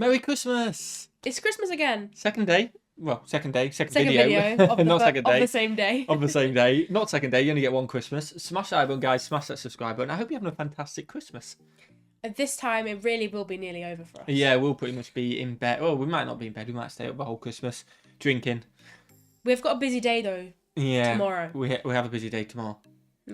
Merry Christmas! It's Christmas again. Second day. Well, second video of not second day. of the same day. Of the same day. Not second day, you only get one Christmas. Smash that button, guys. Smash that subscribe button. I hope you're having a fantastic Christmas. At this time, it really will be nearly over for us. Yeah, we'll pretty much be in bed. Well, we might not be in bed. We might stay up the whole Christmas drinking. We've got a busy day, though. Yeah. Tomorrow. We have a busy day tomorrow.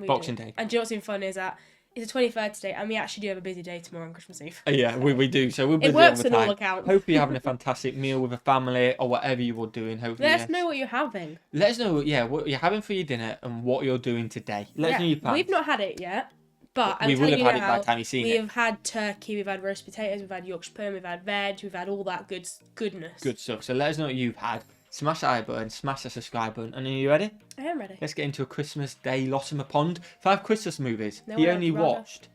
Boxing Day. And do you know what's even fun is that it's the 23rd today, and we actually do have a busy day tomorrow on Christmas Eve. Yeah, we do. So we're busy it works all the on time. all accounts. Hope you're having a fantastic meal with a family or whatever you are doing. Hopefully, Let us know what you're having. Let us know, what you're having for your dinner and what you're doing today. Let us know your plans. We've not had it yet, but we will have had it by the time you've seen it. We've had turkey, we've had roast potatoes, we've had Yorkshire pudding, we've had veg, we've had all that goodness. Good stuff. So let us know what you've had. Smash that like button, smash the subscribe button, and are you ready? I am ready. Let's get into a Christmas Day Lottimer Pond. 5 Christmas movies No, he only watched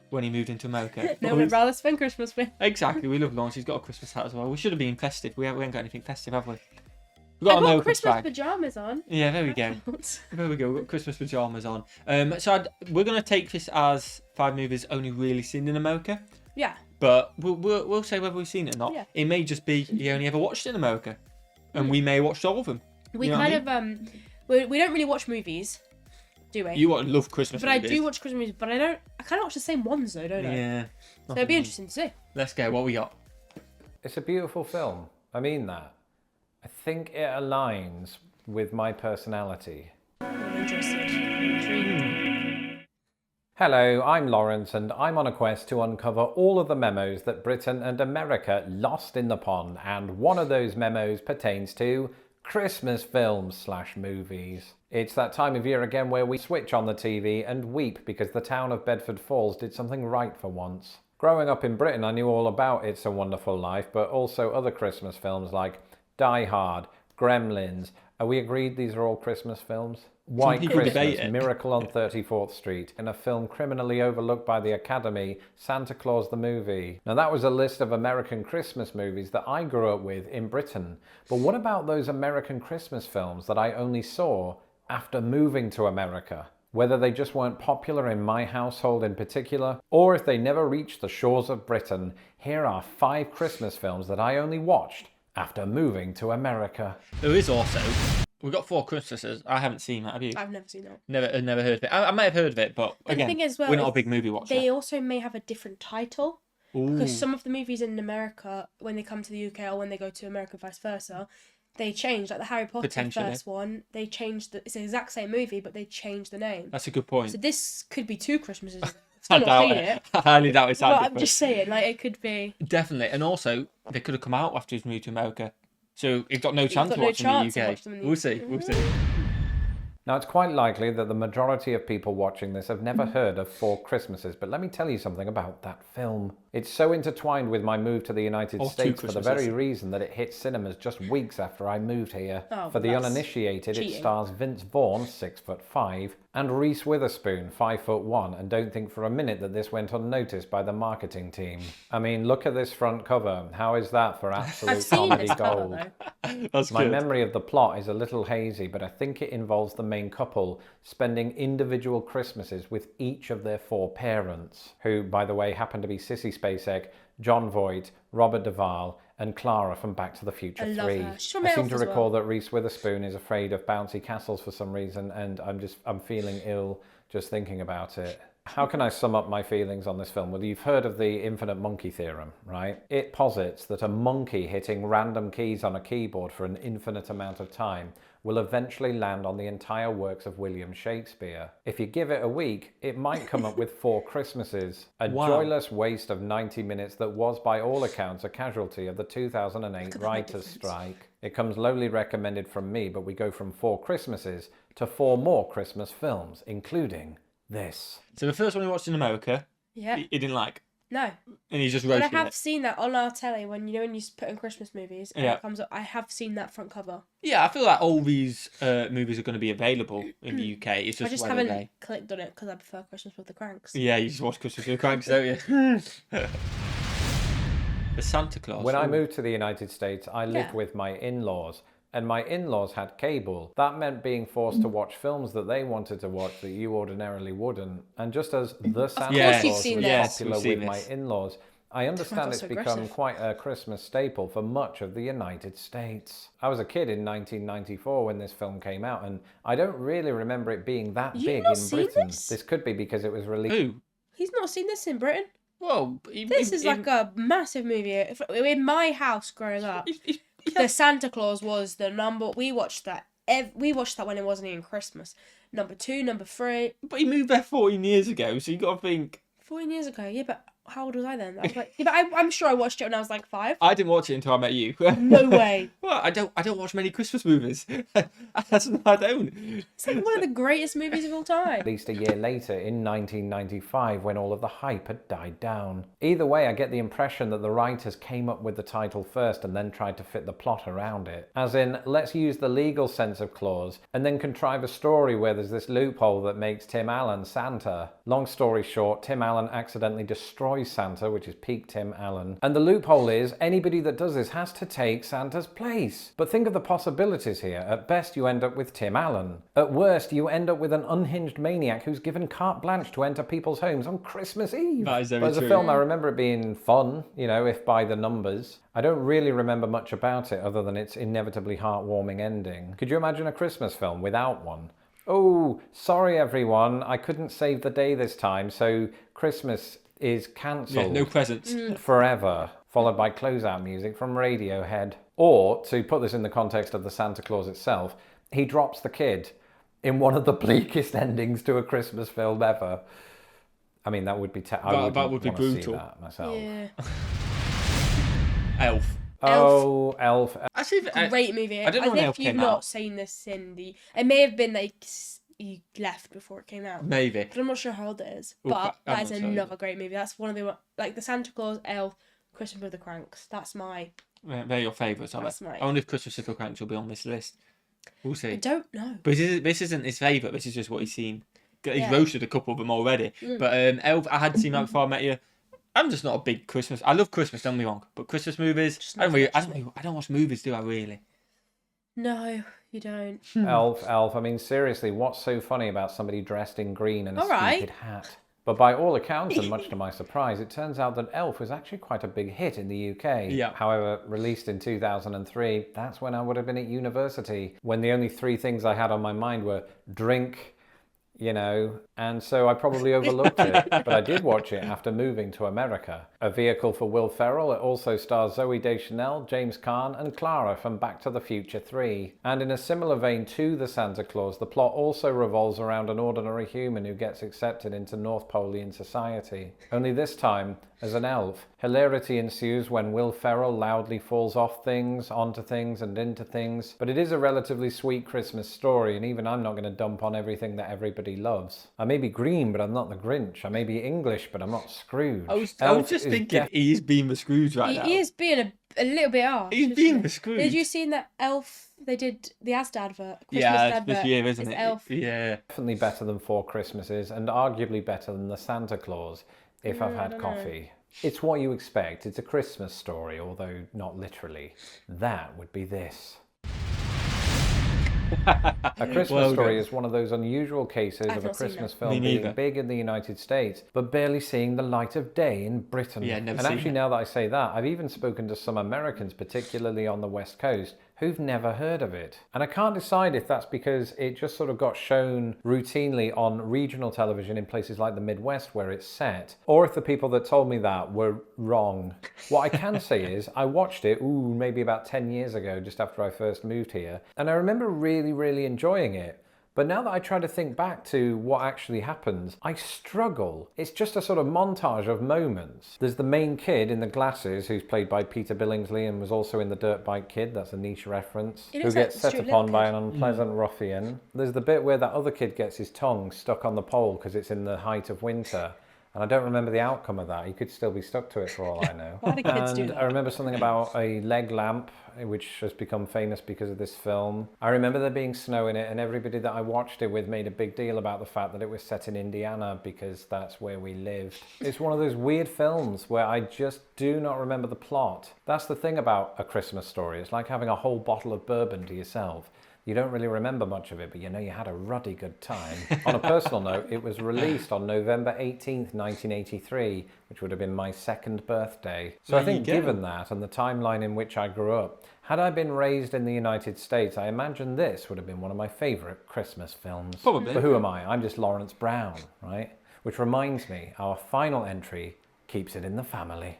when he moved into America. No one would rather spend Christmas with. Exactly, we love Lawrence. He's got a Christmas hat as well. We should have been festive. We haven't got anything festive, have we? We've I've got American Christmas flag. pyjamas on. Yeah, there we go. There we go. We've got Christmas pyjamas on. We're going to take this as 5 movies only really seen in America. Yeah. But we'll say whether we've seen it or not. Yeah. It may just be he only ever watched it in America. And we may have watched all of them. We we don't really watch movies, do we? You love Christmas movies. But I do watch Christmas movies, but I kind of watch the same ones though, don't I? Yeah. So it'd be interesting to see. Let's go. What we got? It's a beautiful film. I mean that. I think it aligns with my personality. I'm interested. Intrigued. Hello, I'm Lawrence, and I'm on a quest to uncover all of the memos that Britain and America lost in the pond, and one of those memos pertains to Christmas films / movies. It's that time of year again where we switch on the TV and weep because the town of Bedford Falls did something right for once. Growing up in Britain, I knew all about It's a Wonderful Life, but also other Christmas films like Die Hard, Gremlins. Are we agreed these are all Christmas films? White Christmas, Miracle on 34th Street, and a film criminally overlooked by the Academy, Santa Claus the Movie. Now that was a list of American Christmas movies that I grew up with in Britain. But what about those American Christmas films that I only saw after moving to America? Whether they just weren't popular in my household in particular, or if they never reached the shores of Britain, here are 5 Christmas films that I only watched after moving to America. There is also... We've got 4 Christmases. I haven't seen that, have you? I've never seen that. Never heard of it. I might have heard of it, but again, the thing is, well, we're not a big movie watcher. They also may have a different title. Ooh. Because some of the movies in America, when they come to the UK or when they go to America, vice versa, they change. Like the Harry Potter first one, they changed it's the exact same movie, but they changed the name. That's a good point. So this could be 2 Christmases. I doubt it. I highly doubt it's that But different. I'm just saying, like, it could be. Definitely. And also, they could have come out after he's moved to America. So he's got no chance of watching them in the UK. We'll see. Now, it's quite likely that the majority of people watching this have never heard of 4 Christmases, but let me tell you something about that film. It's so intertwined with my move to the United States for the very reason that it hit cinemas just weeks after I moved here. Oh, for the uninitiated, cheating. It stars Vince Vaughn, 6'5", and Reese Witherspoon, 5'1", and don't think for a minute that this went unnoticed by the marketing team. I mean, look at this front cover. How is that for absolute comedy gold? That's My good. memory of the plot is a little hazy, but I think it involves the main couple spending individual Christmases with each of their 4 parents, who, by the way, happen to be Sissy Spacek, John Voight, Robert Duvall, and Clara from Back to the Future 3. Her. She's from I seem Elf to as recall well. that Reese Witherspoon is afraid of bouncy castles for some reason, and I'm feeling ill just thinking about it. How can I sum up my feelings on this film? Well, you've heard of the infinite monkey theorem, right? It posits that a monkey hitting random keys on a keyboard for an infinite amount of time will eventually land on the entire works of William Shakespeare. If you give it a week, it might come up with 4 Christmases. A joyless waste of 90 minutes that was, by all accounts, a casualty of the 2008 writers' strike. It comes lowly recommended from me, but we go from 4 Christmases to 4 more Christmas films, including this. So the first one he watched in America, Yeah. he didn't like. No. And he's just But I roasting have it. seen that on our telly when you put in Christmas movies and Yeah. it comes up. I have seen that front cover. Yeah, I feel like all these movies are going to be available in the UK. It's just I just whether haven't they... clicked on it because I prefer Christmas with the Cranks. Yeah, you just watch Christmas with the Cranks, don't you? The Santa Claus. When I moved to the United States, I lived with my in-laws. And my in-laws had cable. That meant being forced to watch films that they wanted to watch that you ordinarily wouldn't. And just as The Santa Claus was popular with my in-laws, I understand it's so become aggressive. quite a Christmas staple for much of the United States. I was a kid in 1994 when this film came out, and I don't really remember it being that You've big not in seen Britain. this? This could be because it was released. Who? He's not seen this in Britain. Well, This is like a massive movie. In my house growing up, the Santa Claus was the number. We watched that. We watched that when it wasn't even Christmas. Number 2, number 3. But he moved there 14 years ago, so you got to think. 14 years ago, yeah, but how old was I then? I was like, yeah, but I'm sure I watched it when I was like 5. I didn't watch it until I met you. No way. Well, I don't watch many Christmas movies. I don't. It's like one of the greatest movies of all time. Released a year later in 1995 when all of the hype had died down. Either way, I get the impression that the writers came up with the title first and then tried to fit the plot around it. As in, let's use the legal sense of Claus and then contrive a story where there's this loophole that makes Tim Allen Santa. Long story short, Tim Allen accidentally destroys Santa, which is peak Tim Allen. And the loophole is anybody that does this has to take Santa's place. But think of the possibilities here. At best, you end up with Tim Allen. At worst, you end up with an unhinged maniac who's given carte blanche to enter people's homes on Christmas Eve. That is very But as a true. film, I remember it being fun, you know, if by the numbers. I don't really remember much about it other than its inevitably heartwarming ending. Could you imagine a Christmas film without one? Oh, sorry everyone, I couldn't save the day this time, so Christmas is cancelled. Yeah, no presents. Forever, followed by closeout music from Radiohead. Or, to put this in the context of the Santa Claus itself, he drops the kid in one of the bleakest endings to a Christmas film ever. I mean, that would be... That would be brutal. See that myself. Yeah. Elf. Oh, Elf. Actually, Great movie. I don't know when think Elf you've came not out. seen this in the... It may have been like you left before it came out. Maybe. But I'm not sure how old it is. Oh, But I'm that is not sure. another great movie. That's one of the... Like the Santa Claus, Elf, Christmas with the Cranks. That's my... They're your favourites, are That's they? right. I wonder if Christmas with the Cranks will be on this list. We'll I see. don't know. But this isn't his favourite. This is just what he's seen. He's Yeah. roasted a couple of them already. But Elf, I had seen that before I met you. I'm just not a big Christmas. I love Christmas, don't get me wrong. But Christmas movies, Just I not don't watch movies, do I really? No, you don't. Elf. I mean, seriously, what's so funny about somebody dressed in green and a All right. stupid hat? But by all accounts, and much to my surprise, it turns out that Elf was actually quite a big hit in the UK. Yeah. However, released in 2003, that's when I would have been at university, when the only 3 things I had on my mind were drink, you know, and so I probably overlooked it. But I did watch it after moving to America. A vehicle for Will Ferrell, it also stars Zooey Deschanel, James Caan, and Clara from Back to the Future 3. And in a similar vein to the Santa Claus, the plot also revolves around an ordinary human who gets accepted into North Polian society. Only this time, as an elf, hilarity ensues when Will Ferrell loudly falls off things, onto things, and into things. But it is a relatively sweet Christmas story, and even I'm not going to dump on everything that everybody loves. I may be green, but I'm not the Grinch. I may be English, but I'm not Scrooge. I was Elf just is thinking he's being the Scrooge right now. He is being a little bit harsh. He's isn't being he? the Scrooge. Did you see that Elf? They did the Asda advert. Christmas Yeah, it's advert. this year, isn't It's it? Elf. Yeah. Definitely better than 4 Christmases, and arguably better than the Santa Claus, if I've had coffee. It's what you expect. It's a Christmas story, although not literally. That would be this. A Christmas Well Story done. is one of those unusual cases I've of a not seen Christmas that. film Me being neither. big in the United States, but barely seeing the light of day in Britain. Yeah, never and seen actually, it. now that I say that, I've even spoken to some Americans, particularly on the West Coast, who've never heard of it. And I can't decide if that's because it just sort of got shown routinely on regional television in places like the Midwest where it's set, or if the people that told me that were wrong. What I can say is I watched it, maybe about 10 years ago, just after I first moved here, and I remember really, really enjoying it. But now that I try to think back to what actually happens, I struggle. It's just a sort of montage of moments. There's the main kid in the glasses, who's played by Peter Billingsley and was also in The Dirt Bike Kid, that's a niche reference, He who looks like gets the set Stuart upon Little by kid. an unpleasant ruffian. There's the bit where that other kid gets his tongue stuck on the pole because it's in the height of winter. And I don't remember the outcome of that. He could still be stuck to it for all I know. Why do kids do And that? I remember something about a leg lamp, which has become famous because of this film. I remember there being snow in it, and everybody that I watched it with made a big deal about the fact that it was set in Indiana because that's where we lived. It's one of those weird films where I just do not remember the plot. That's the thing about A Christmas Story. It's like having a whole bottle of bourbon to yourself. You don't really remember much of it, but you know you had a ruddy good time. On a personal note, it was released on November 18th, 1983, which would have been my 2nd birthday. So I think given that and the timeline in which I grew up, had I been raised in the United States, I imagine this would have been one of my favourite Christmas films. Probably. But who am I? I'm just Lawrence Brown, right? Which reminds me, our final entry keeps it in the family.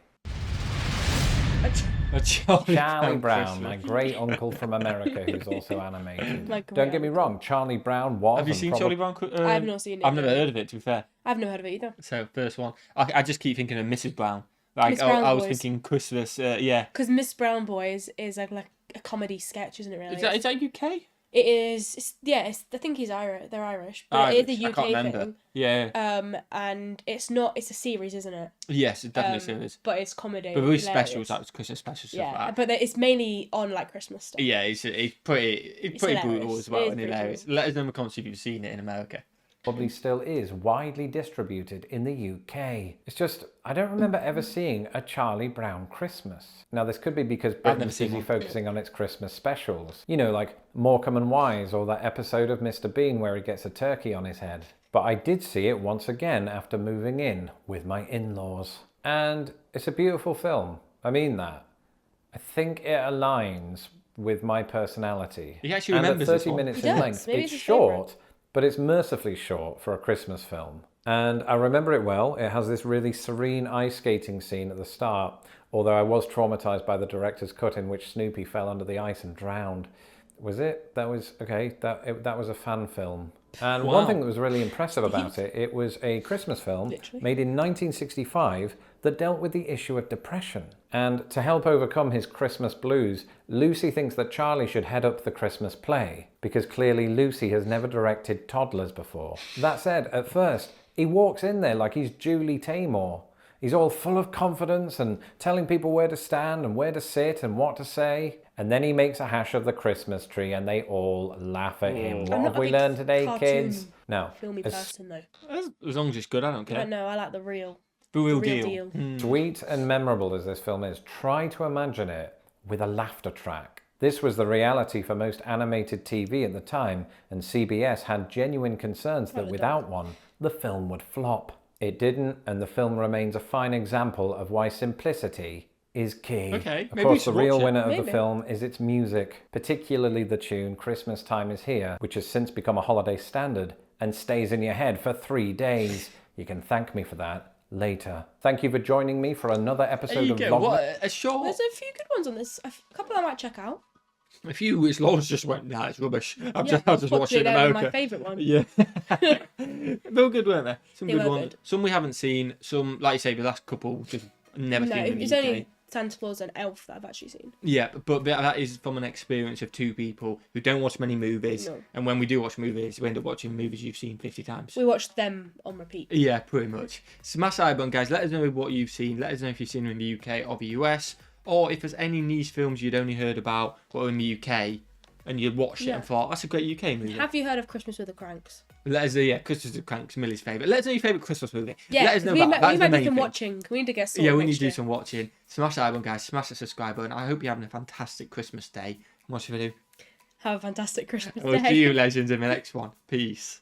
A Charlie Brown, my great uncle from America, who's also animated. Don't get me wrong, Charlie Brown was. Have you seen Charlie Brown? I have not seen it. I've never heard of it, to be fair. I've never heard of it either. So, first one. I just keep thinking of Mrs. Brown. Like, Miss Brown I was Boys. thinking Christmas, yeah. Because Miss Brown Boys is like a comedy sketch, isn't it, really? Is that UK? It is. I think he's Irish. They're Irish, but it is a UK I can't remember. thing. Yeah. And it's not. It's a series, isn't it? Yes, it's definitely series. But it's comedy. But really hilarious. specials, like Christmas specials, stuff Yeah, like that. but it's mainly on like Christmas stuff. Yeah, it's pretty brutal hilarious. as well, It is and pretty hilarious. cool. Let us know in the comments if you've seen it in America. Probably still is widely distributed in the UK. It's just, I don't remember ever seeing a Charlie Brown Christmas. Now, this could be because Britain's busy focusing on its Christmas specials. You know, like Morecambe and Wise, or that episode of Mr. Bean where he gets a turkey on his head. But I did see it once again after moving in with my in-laws. And it's a beautiful film. I mean that. I think it aligns with my personality. He actually and remembers at this 30 one. minutes He in does. length, Maybe it's it's his short. But it's mercifully short for a Christmas film. And I remember it well. It has this really serene ice skating scene at the start, although I was traumatized by the director's cut in which Snoopy fell under the ice and drowned. Was it? That was, okay, that was a fan film. And Wow. one thing that was really impressive about it, it was a Christmas film made in 1965 that dealt with the issue of depression. And to help overcome his Christmas blues, Lucy thinks that Charlie should head up the Christmas play, because clearly Lucy has never directed toddlers before. That said, at first, he walks in there like he's Julie Taymor. He's all full of confidence and telling people where to stand and where to sit and what to say. And then he makes a hash of the Christmas tree and they all laugh at him. What have we learned today, kids? No. Filmy person though. As long as it's good, I don't care. But no, I like the real. The real deal. Sweet and memorable as this film is, try to imagine it with a laughter track. This was the reality for most animated TV at the time, and CBS had genuine concerns that without one, the film would flop. It didn't, and the film remains a fine example of why simplicity is key. Okay, of maybe we course, the should real watch it. winner of the Maybe. film is its music, particularly the tune Christmas Time Is Here, which has since become a holiday standard and stays in your head for 3 days. You can thank me for that later. Thank you for joining me for another There episode you of go. Vlogmas. What a short. There's a few good ones on this. A couple I might check out. A few which Lawrence just went, nah, it's rubbish. I'll Yeah, just watch it in they're America. my favourite one. Yeah. They were good, weren't they? Some They good were ones. good. Some we haven't seen. Some, like you say, the last couple just never No, seen in the it's UK. only Santa Claus and Elf that I've actually seen. Yeah, but that is from an experience of two people who don't watch many movies. No. And when we do watch movies, we end up watching movies you've seen 50 times. We watched them on repeat. Yeah, pretty much. Smash that button, guys. Let us know what you've seen. Let us know if you've seen them in the UK or the US. Or if there's any niche films you'd only heard about but are in the UK and you watched it Yeah. and thought, that's a great UK movie. Have you heard of Christmas with the Cranks? Let us know, yeah, Christmas with Cranks, Millie's favourite. Let us know your favourite Christmas movie. Yeah, Let us know we that. might, That's we the might main do some thing. watching. We need to get sorted. Yeah, we need next to do year. some watching. Smash that button, guys. Smash the subscribe button. I hope you're having a fantastic Christmas day. And what should we do? Have a fantastic Christmas We'll day. see you, legends, in the next one. Peace.